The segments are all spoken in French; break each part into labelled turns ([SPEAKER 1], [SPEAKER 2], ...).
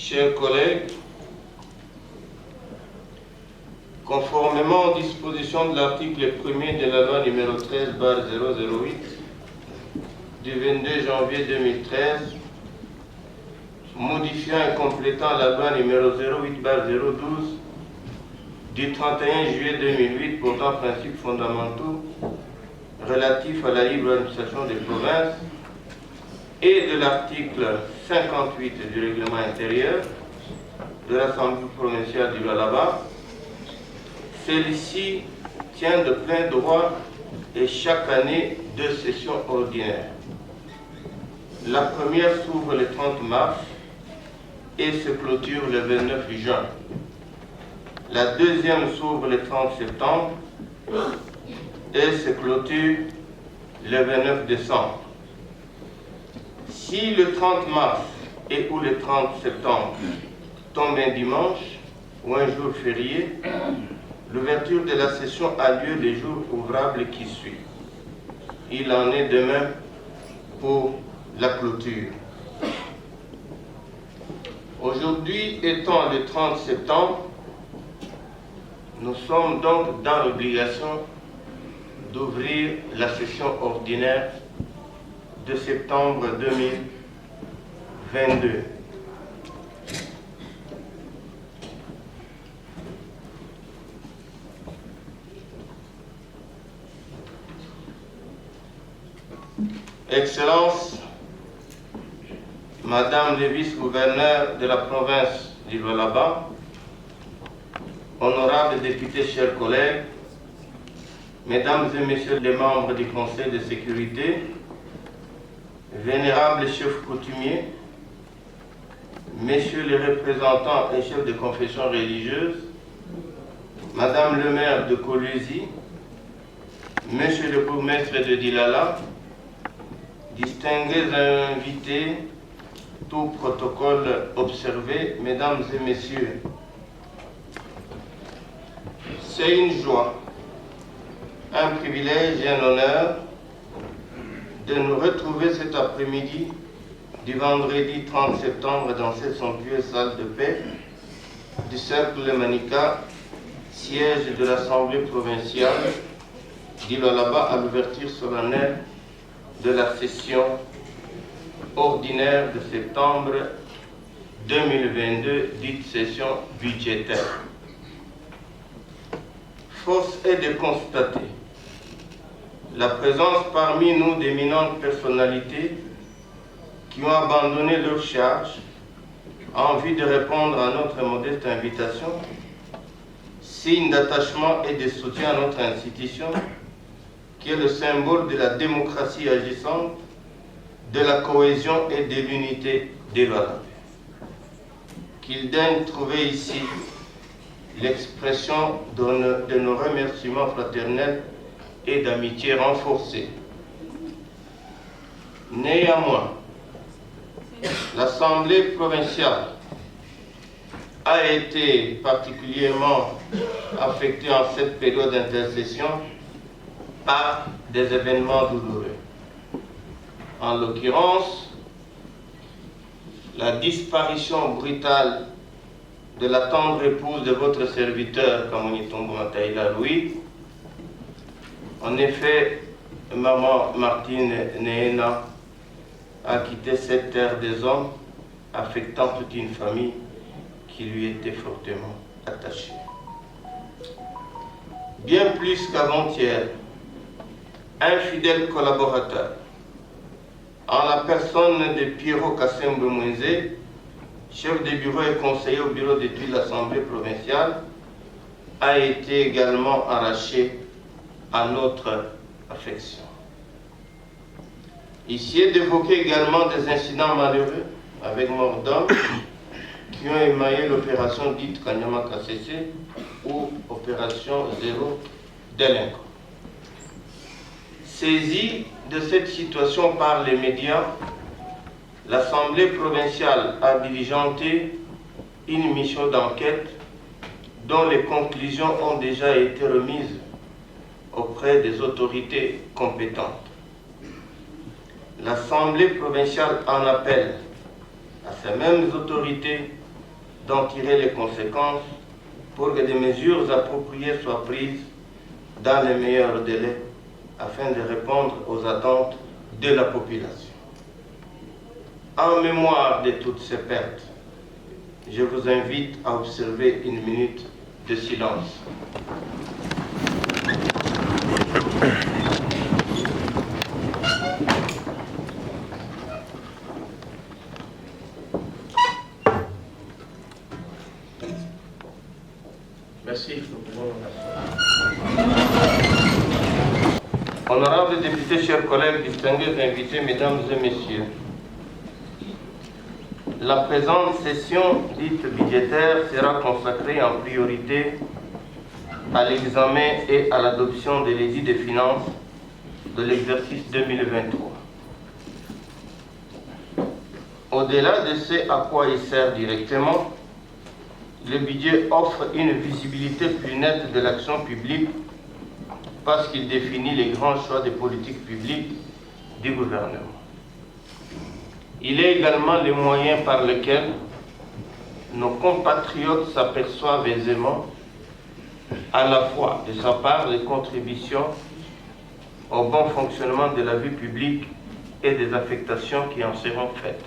[SPEAKER 1] Chers collègues, conformément aux dispositions de l'article 1er de la loi numéro 13/008 du 22 janvier 2013, modifiant et complétant la loi numéro 08/012 du 31 juillet 2008 portant principes fondamentaux relatifs à la libre administration des provinces et de l'article 58 du règlement intérieur de l'Assemblée provinciale du Lualaba, celle-ci tient de plein droit et chaque année 2 sessions ordinaires. La première s'ouvre le 30 mars et se clôture le 29 juin. La deuxième s'ouvre le 30 septembre et se clôture le 29 décembre. Si le 30 mars et ou le 30 septembre tombe un dimanche ou un jour férié, l'ouverture de la session a lieu les jours ouvrables qui suivent. Il en est de même pour la clôture. Aujourd'hui, étant le 30 septembre, nous sommes donc dans l'obligation d'ouvrir la session ordinaire de septembre 2022. Excellences, Madame le vice-gouverneur de la province du Lualaba, honorables députés, chers collègues, Mesdames et Messieurs les membres du Conseil de sécurité, vénérables chefs coutumiers, Messieurs les représentants et chefs de confession religieuse, Madame le maire de Kolwezi, Monsieur le bourgmestre de Dilala, distingués invités, tout protocole observé, Mesdames et Messieurs, c'est une joie, un privilège et un honneur de nous retrouver cet après-midi du vendredi 30 septembre dans cette somptueuse salle de paix du Cercle Manica, siège de l'Assemblée provinciale du Lualaba, à l'ouverture solennelle de la session ordinaire de septembre 2022, dite session budgétaire. Force est de constater la présence parmi nous d'éminentes personnalités qui ont abandonné leurs charges en vue de répondre à notre modeste invitation, signe d'attachement et de soutien à notre institution, qui est le symbole de la démocratie agissante, de la cohésion et de l'unité des Lualabais. Qu'ils daignent trouver ici l'expression de nos remerciements fraternels et d'amitié renforcée. Néanmoins, l'Assemblée provinciale a été particulièrement affectée en cette période d'intercession par des événements douloureux. En l'occurrence, la disparition brutale de la tendre épouse de votre serviteur, Kamunitombo Mataïla Louis. En effet, maman Martine Neena a quitté cette terre des hommes, affectant toute une famille qui lui était fortement attachée. Bien plus qu'avant-hier, un fidèle collaborateur, en la personne de Pierrot Kassembe Mouenzé, chef de bureau et conseiller au bureau d'études de l'Assemblée provinciale, a été également arraché à notre affection. Ici est d'évoquer également des incidents malheureux avec mort d'homme qui ont émaillé l'opération dite Kanyama Kassese ou opération Zéro Délinquant. Saisie de cette situation par les médias, l'Assemblée provinciale a diligenté une mission d'enquête dont les conclusions ont déjà été remises auprès des autorités compétentes. L'Assemblée provinciale en appelle à ces mêmes autorités d'en tirer les conséquences pour que des mesures appropriées soient prises dans les meilleurs délais afin de répondre aux attentes de la population. En mémoire de toutes ces pertes, je vous invite à observer une minute de silence. Merci. Honorables députés, chers collègues, distingués invités, mesdames et messieurs, la présente session dite budgétaire sera consacrée en priorité à l'examen et à l'adoption de l'édit des finances de l'exercice 2023. Au-delà de ce à quoi il sert directement, le budget offre une visibilité plus nette de l'action publique parce qu'il définit les grands choix de politique publique du gouvernement. Il est également le moyen par lequel nos compatriotes s'aperçoivent aisément à la fois de sa part les contributions au bon fonctionnement de la vie publique et des affectations qui en seront faites.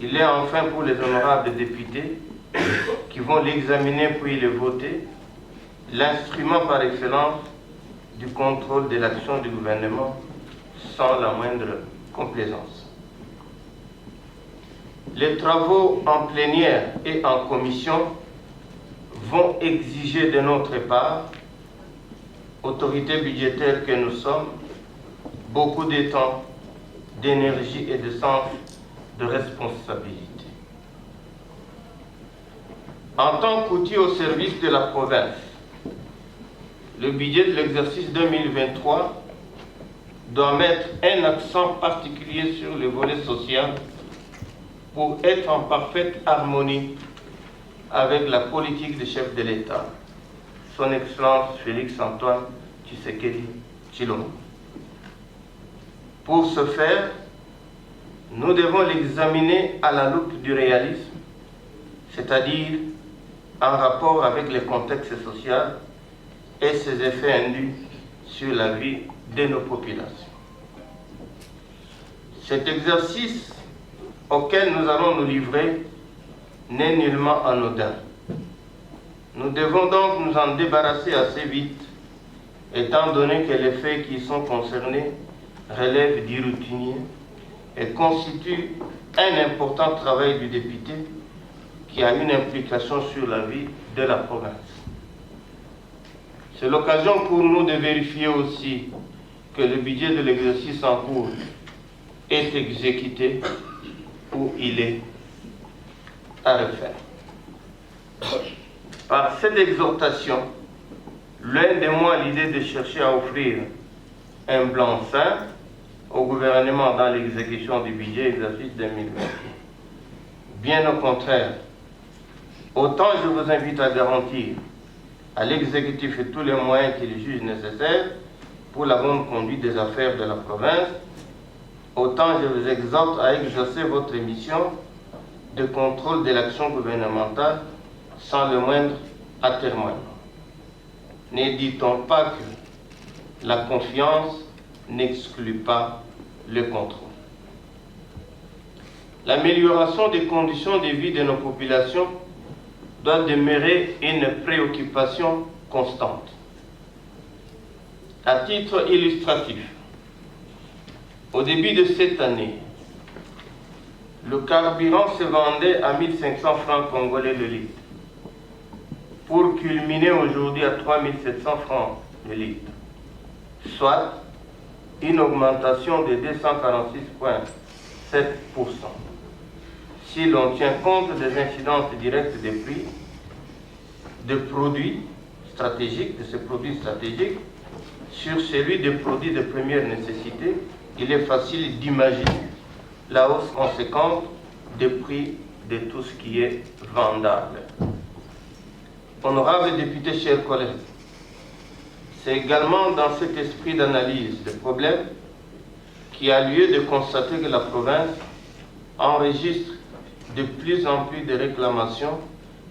[SPEAKER 1] Il est enfin pour les honorables députés qui vont l'examiner puis le voter, l'instrument par excellence du contrôle de l'action du gouvernement sans la moindre complaisance. Les travaux en plénière et en commission vont exiger de notre part, autorité budgétaire que nous sommes, beaucoup de temps, d'énergie et de sens de responsabilité. En tant qu'outil au service de la province, le budget de l'exercice 2023 doit mettre un accent particulier sur le volet social pour être en parfaite harmonie avec la politique du chef de l'État, son Excellence Félix-Antoine Tshisekedi Tshilombo. Pour ce faire, nous devons l'examiner à la loupe du réalisme, c'est-à-dire en rapport avec le contexte social et ses effets indus sur la vie de nos populations. Cet exercice auquel nous allons nous livrer n'est nullement anodin. Nous devons donc nous en débarrasser assez vite, étant donné que les faits qui sont concernés relèvent du routinier et constituent un important travail du député qui a une implication sur la vie de la province. C'est l'occasion pour nous de vérifier aussi que le budget de l'exercice en cours est exécuté ou il est à refaire. Par cette exhortation, loin de moi l'idée de chercher à offrir un blanc-seing au gouvernement dans l'exécution du budget exercice 2020. Bien au contraire, autant je vous invite à garantir à l'exécutif tous les moyens qu'il juge nécessaires pour la bonne conduite des affaires de la province, autant je vous exhorte à exercer votre mission de contrôle de l'action gouvernementale sans le moindre atermoiement. Ne dit-on pas que la confiance n'exclut pas le contrôle? L'amélioration des conditions de vie de nos populations doit demeurer une préoccupation constante. À titre illustratif, au début de cette année, le carburant se vendait à 1500 francs congolais le litre, pour culminer aujourd'hui à 3700 francs le litre, soit une augmentation de 246,7%. Si l'on tient compte des incidences directes des prix de produits stratégiques, de ces produits stratégiques, sur celui des produits de première nécessité, il est facile d'imaginer la hausse conséquente des prix de tout ce qui est vendable. Honorables députés, chers collègues, c'est également dans cet esprit d'analyse des problèmes qu'il y a lieu de constater que la province enregistre de plus en plus de réclamations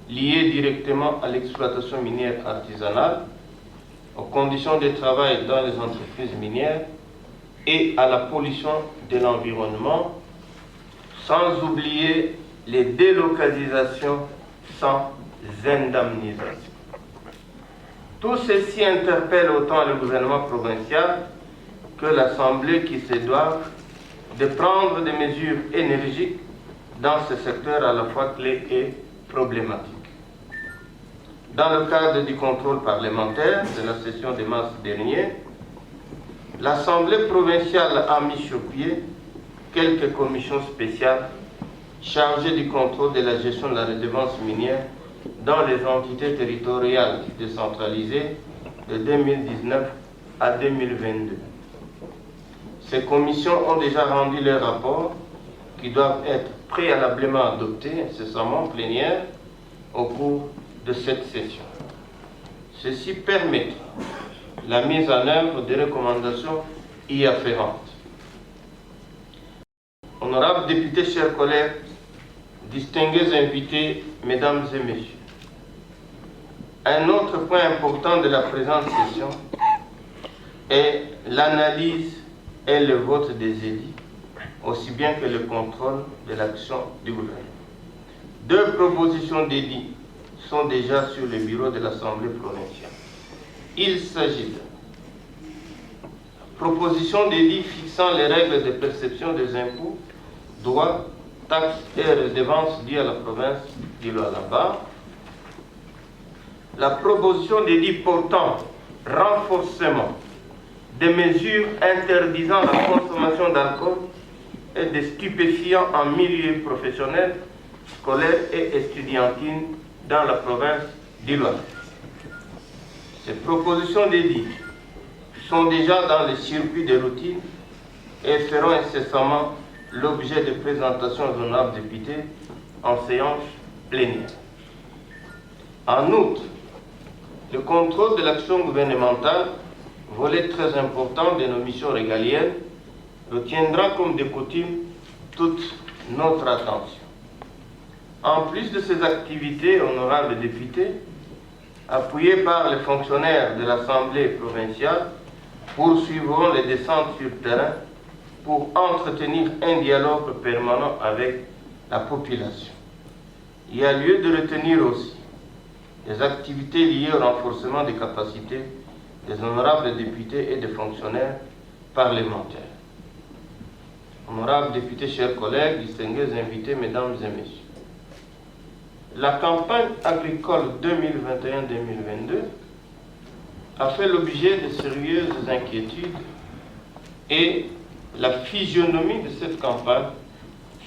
[SPEAKER 1] liées directement à l'exploitation minière artisanale, aux conditions de travail dans les entreprises minières et à la pollution de l'environnement, sans oublier les délocalisations sans indemnisation. Tout ceci interpelle autant le gouvernement provincial que l'Assemblée qui se doit de prendre des mesures énergiques dans ce secteur à la fois clé et problématique. Dans le cadre du contrôle parlementaire de la session de mars dernier, l'Assemblée provinciale a mis sur pied quelques commissions spéciales chargées du contrôle de la gestion de la redevance minière dans les entités territoriales décentralisées de 2019 à 2022. Ces commissions ont déjà rendu leurs rapports qui doivent être préalablement adoptés incessamment en plénière au cours de cette session. Ceci permet la mise en œuvre des recommandations y afférentes. Honorables députés, chers collègues, distingués invités, mesdames et messieurs, un autre point important de la présente session est l'analyse et le vote des édits, aussi bien que le contrôle de l'action du gouvernement. 2 propositions d'édits sont déjà sur le bureau de l'Assemblée provinciale. Il s'agit de proposition d'édit fixant les règles de perception des impôts, droits, taxes et redevances dues à la province du Lualaba. La proposition d'édit portant renforcement des mesures interdisant la consommation d'alcool et de stupéfiants en milieu professionnel, scolaire et estudiantine dans la province d'Iloire. Ces propositions d'édit sont déjà dans les circuits de routine et feront incessamment l'objet de présentations aux honorables députés en séance plénière. En outre, le contrôle de l'action gouvernementale, volet très important de nos missions régaliennes, retiendra comme de coutume toute notre attention. En plus de ces activités, honorables députés, appuyés par les fonctionnaires de l'Assemblée provinciale, poursuivront les descentes sur terrain pour entretenir un dialogue permanent avec la population. Il y a lieu de retenir aussi les activités liées au renforcement des capacités des honorables députés et des fonctionnaires parlementaires. Honorables députés, chers collègues, distingués invités, mesdames et messieurs, la campagne agricole 2021-2022 a fait l'objet de sérieuses inquiétudes et la physionomie de cette campagne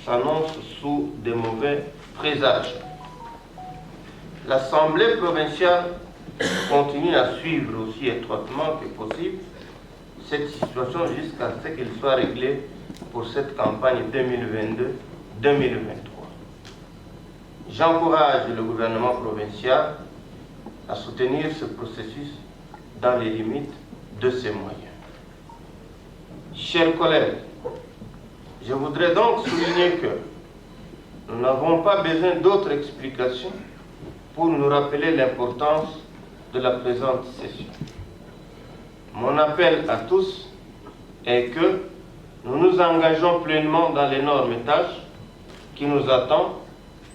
[SPEAKER 1] s'annonce sous de mauvais présages. L'Assemblée provinciale continue à suivre aussi étroitement que possible cette situation jusqu'à ce qu'elle soit réglée pour cette campagne 2022-2023. J'encourage le gouvernement provincial à soutenir ce processus dans les limites de ses moyens. Chers collègues, je voudrais donc souligner que nous n'avons pas besoin d'autres explications pour nous rappeler l'importance de la présente session. Mon appel à tous est que nous nous engageons pleinement dans l'énorme tâche qui nous attend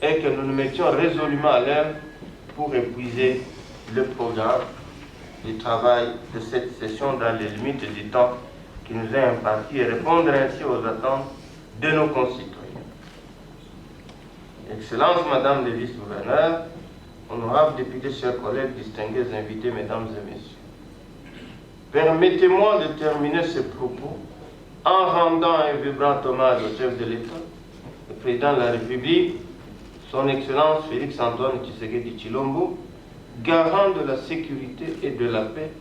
[SPEAKER 1] et que nous nous mettions résolument à l'œuvre pour épuiser le programme du travail de cette session dans les limites du temps qui nous est imparti et répondre ainsi aux attentes de nos concitoyens. Excellence, Madame le Vice-Gouverneur, honorables députés, chers collègues, distingués invités, mesdames et messieurs, permettez-moi de terminer ce propos en rendant un vibrant hommage au chef de l'État, le président de la République, son Excellence Félix-Antoine Tshisekedi Tshilombo, garant de la sécurité et de la paix,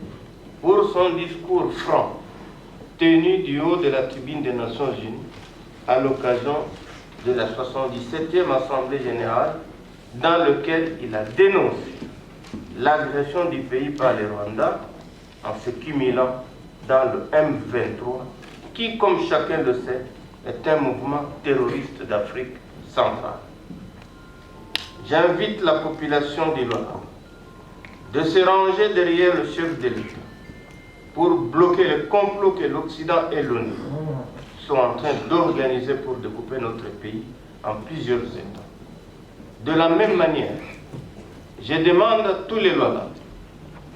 [SPEAKER 1] pour son discours franc, tenu du haut de la tribune des Nations Unies, à l'occasion de la 77e Assemblée Générale, dans lequel il a dénoncé l'agression du pays par le Rwanda en se cumulant dans le M23, qui, comme chacun le sait, est un mouvement terroriste d'Afrique centrale. j'invite la population d'Ilona de se ranger derrière le chef de l'État pour bloquer le complot que l'Occident et l'ONU sont en train d'organiser pour découper notre pays en plusieurs États. De la même manière, je demande à tous les Lolans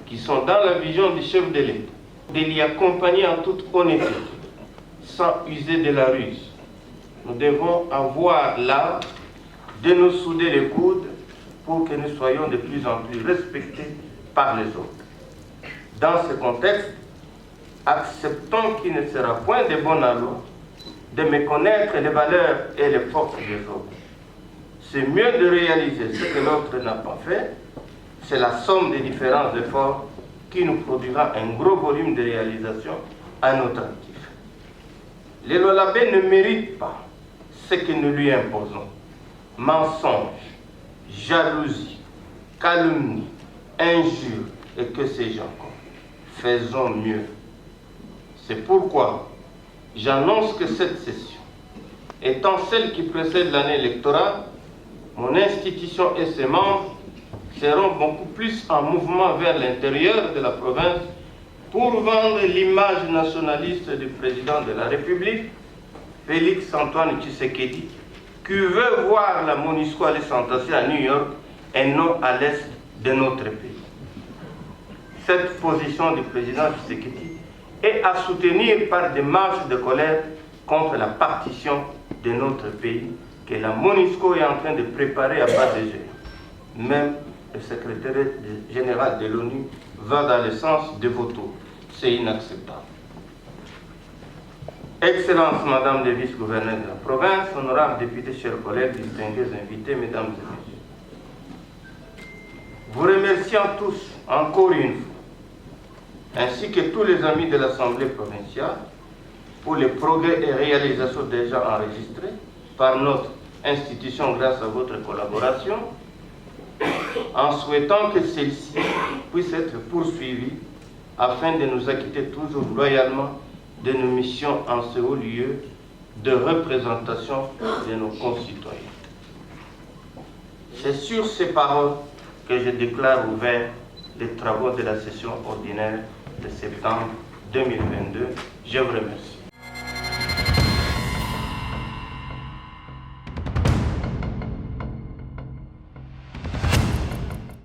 [SPEAKER 1] qui sont dans la vision du chef de l'État de l'y accompagner en toute honnêteté, sans user de la ruse. Nous devons avoir l'art de nous souder les coudes pour que nous soyons de plus en plus respectés par les autres. Dans ce contexte, acceptons qu'il ne sera point de bon aloi de méconnaître les valeurs et les forces des autres. C'est mieux de réaliser ce que l'autre n'a pas fait. C'est la somme des différents efforts qui nous produira un gros volume de réalisation à notre actif. Le Lolabé ne mérite pas ce que nous lui imposons. Mensonges, jalousie, calomnie, injures et que sais-je encore. Faisons mieux. C'est pourquoi j'annonce que cette session, étant celle qui précède l'année électorale, mon institution et ses membres seront beaucoup plus en mouvement vers l'intérieur de la province pour vendre l'image nationaliste du président de la République, Félix Antoine Tshisekedi, qui veut voir la MONUSCO aller s'entasser à New York et non à l'est de notre pays. Cette position du président Tshisekedi est à soutenir par des marches de colère contre la partition de notre pays que la MONUSCO est en train de préparer à bas de jeu. Même le secrétaire général de l'ONU va dans le sens de vos tours. C'est inacceptable. Excellence, Madame le vice-gouverneur de la province, honorables députés, chers collègues, distingués invités, Mesdames et Messieurs. Vous remerciant tous encore une fois, ainsi que tous les amis de l'Assemblée provinciale, pour les progrès et réalisations déjà enregistrés par notre institution grâce à votre collaboration, en souhaitant que celle-ci puisse être poursuivie afin de nous acquitter toujours loyalement de nos missions en ce haut lieu de représentation de nos concitoyens. C'est sur ces paroles que je déclare ouvert les travaux de la session ordinaire de septembre 2022. Je vous remercie.